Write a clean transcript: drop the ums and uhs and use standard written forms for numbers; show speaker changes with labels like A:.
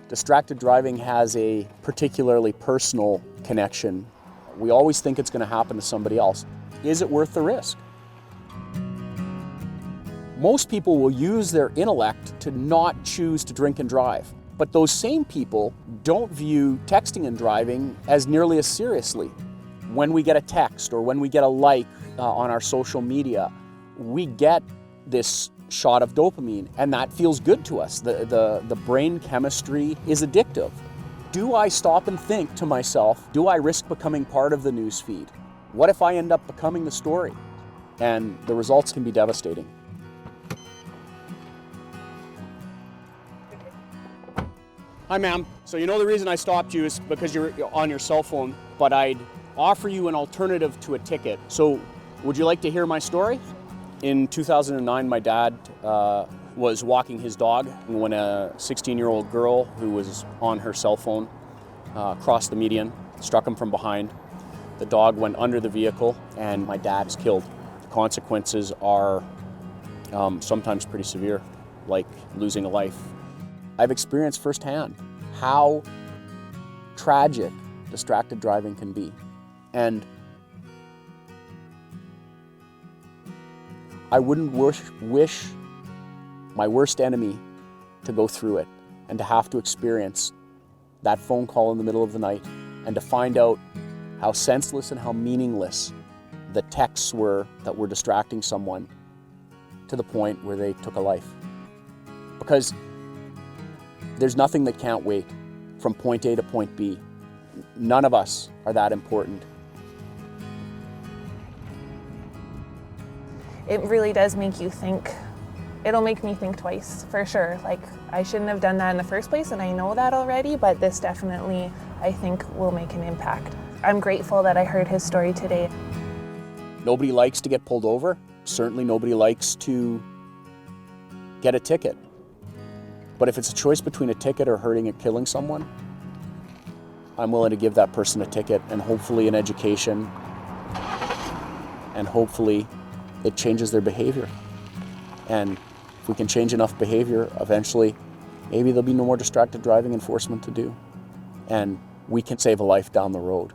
A: Distracted driving has a particularly personal connection. We always think it's going to happen to somebody else. Is it worth the risk? Most people will use their intellect to not choose to drink and drive. But those same people don't view texting and driving as nearly as seriously. When we get a text or when we get a like on our social media, we get this shot of dopamine, and that feels good to us. The brain chemistry is addictive. Do I stop and think to myself, do I risk becoming part of the news feed? What if I end up becoming the story? And the results can be devastating. Hi, ma'am. So you know the reason I stopped you is because you're on your cell phone, but I'd offer you an alternative to a ticket. So would you like to hear my story? In 2009, my dad was walking his dog when a 16-year-old girl who was on her cell phone crossed the median, struck him from behind. The dog went under the vehicle and my dad was killed. The consequences are sometimes pretty severe, like losing a life. I've experienced firsthand how tragic distracted driving can be. And I wouldn't wish my worst enemy to go through it and to have to experience that phone call in the middle of the night and to find out how senseless and how meaningless the texts were that were distracting someone to the point where they took a life. Because there's nothing that can't wait from point A to point B. None of us are that important.
B: It really does make you think. It'll make me think twice, for sure. Like, I shouldn't have done that in the first place, and I know that already, but this definitely, I think, will make an impact. I'm grateful that I heard his story today.
A: Nobody likes to get pulled over. Certainly nobody likes to get a ticket. But if it's a choice between a ticket or hurting or killing someone, I'm willing to give that person a ticket and hopefully an education, and hopefully it changes their behavior. And if we can change enough behavior, eventually, maybe there'll be no more distracted driving enforcement to do. And we can save a life down the road.